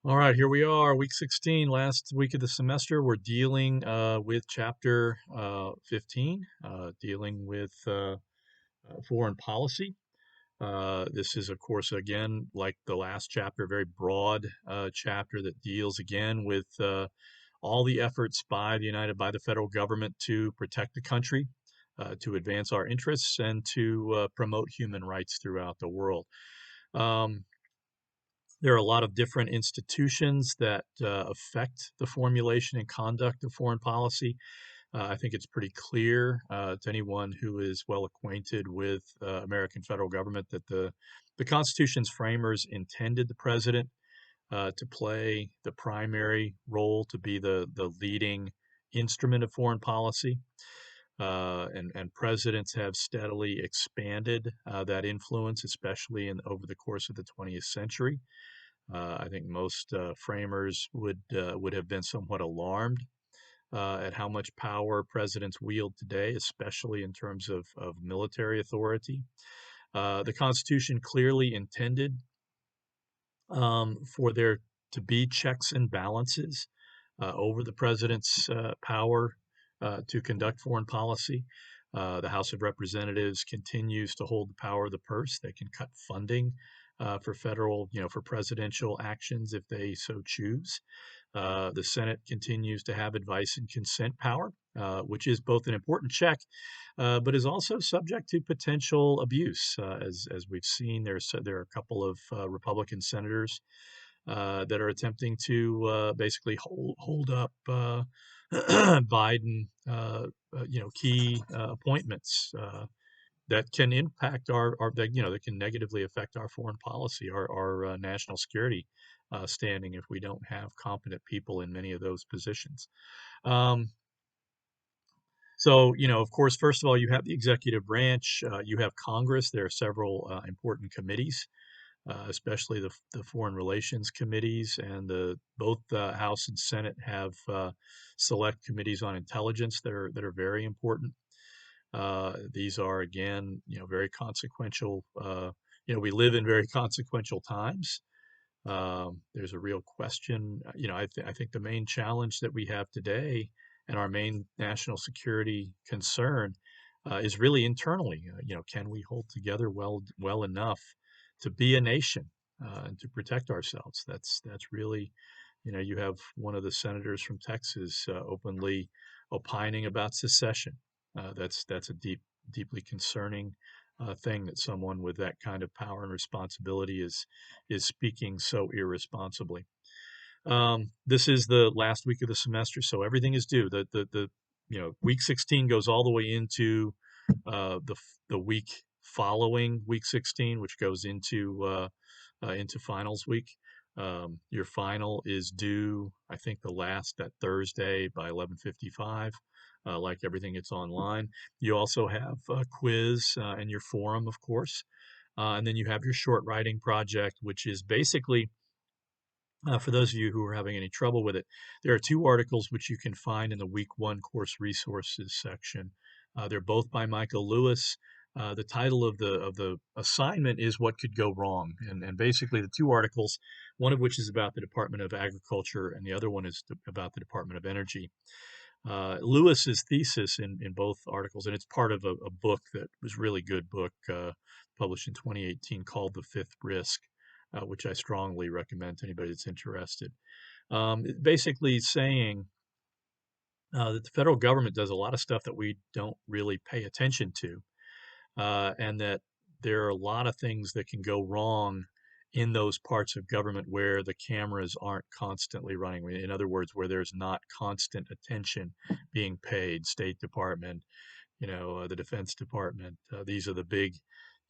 All right, here we are, week 16, last week of the semester. We're dealing with chapter 15, dealing with foreign policy. This is, of course, again, like the last chapter, a very broad chapter that deals again with all the efforts by the federal government to protect the country, to advance our interests, and to promote human rights throughout the world. Um, there are a lot of different institutions that affect the formulation and conduct of foreign policy. I think it's pretty clear to anyone who is well acquainted with American federal government that the Constitution's framers intended the president to play the primary role, to be the leading instrument of foreign policy. And presidents have steadily expanded that influence, especially over the course of the 20th century. I think most framers would have been somewhat alarmed at how much power presidents wield today, especially in terms of military authority. The Constitution clearly intended for there to be checks and balances over the president's power to conduct foreign policy. The House of Representatives continues to hold the power of the purse. They can cut funding for federal, for presidential actions if they so choose. The Senate continues to have advice and consent power, which is both an important check, but is also subject to potential abuse. As we've seen, there are a couple of Republican senators that are attempting to basically hold up Biden, key appointments that can impact that can negatively affect our foreign policy, our national security standing if we don't have competent people in many of those positions. Um, of course, first of all, you have the executive branch, you have Congress. There are several important committees, especially the foreign relations committees, and the both the House and Senate have select committees on intelligence that are very important. These are again, very consequential. We live in very consequential times. There's a real question. I think the main challenge that we have today, and our main national security concern, is really internally. Can we hold together well enough to be a nation and to protect ourselves? That's really, you have one of the senators from Texas openly opining about secession. That's a deeply concerning thing that someone with that kind of power and responsibility is speaking so irresponsibly. This is the last week of the semester, so everything is due. Week 16 goes all the way into the week following week 16, which goes into finals week. Your final is due, I think, that Thursday by 11:55. Like everything, it's online. You also have a quiz and your forum, of course, and then you have your short writing project, which is basically for those of you who are having any trouble with it, there are two articles which you can find in the week one course resources section. They're both by Michael Lewis. The title of the assignment is "What Could Go Wrong," and basically the two articles, one of which is about the Department of Agriculture, and the other one is about the Department of Energy. Lewis's thesis in both articles, and it's part of a book that was a really good book published in 2018 called "The Fifth Risk," which I strongly recommend to anybody that's interested. Basically saying that the federal government does a lot of stuff that we don't really pay attention to, and that there are a lot of things that can go wrong in those parts of government where the cameras aren't constantly running. In other words, where there's not constant attention being paid. State Department, the Defense Department. These are the big,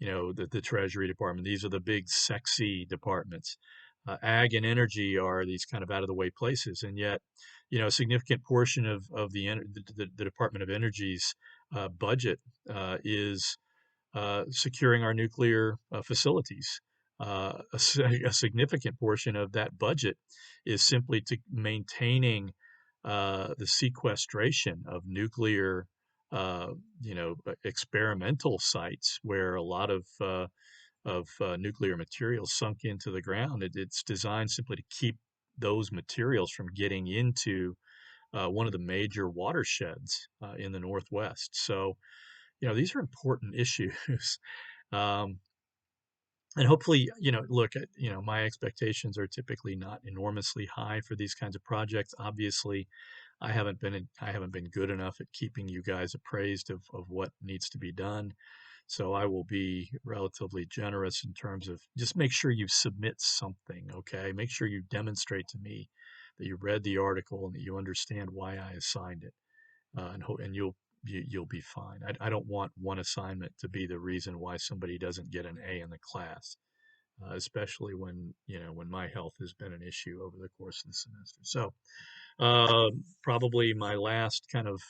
the Treasury Department. These are the big, sexy departments. Ag and energy are these kind of out of the way places, and yet, a significant portion of the Department of Energy's budget is securing our nuclear facilities. A significant portion of that budget is simply to maintaining the sequestration of nuclear, experimental sites where a lot of nuclear material sunk into the ground. It's designed simply to keep those materials from getting into one of the major watersheds in the Northwest. So, these are important issues. Um, and hopefully, look, my expectations are typically not enormously high for these kinds of projects. Obviously, I haven't been good enough at keeping you guys appraised of what needs to be done. So I will be relatively generous in terms of just make sure you submit something, okay? Make sure you demonstrate to me that you read the article and that you understand why I assigned it, and you'll be fine. I don't want one assignment to be the reason why somebody doesn't get an A in the class, especially when my health has been an issue over the course of the semester. So probably my last kind of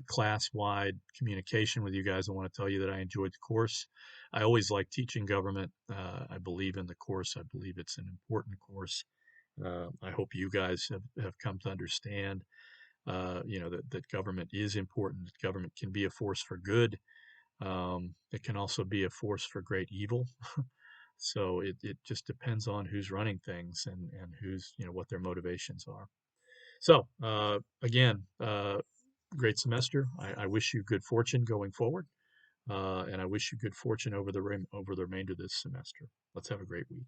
class-wide communication with you guys. I want to tell you that I enjoyed the course. I always like teaching government. I believe in the course. I believe it's an important course. I hope you guys have come to understand, that government is important. That government can be a force for good. It can also be a force for great evil. So it just depends on who's running things and who's, what their motivations are. So, again, great semester. I wish you good fortune going forward, and I wish you good fortune over the remainder of this semester. Let's have a great week.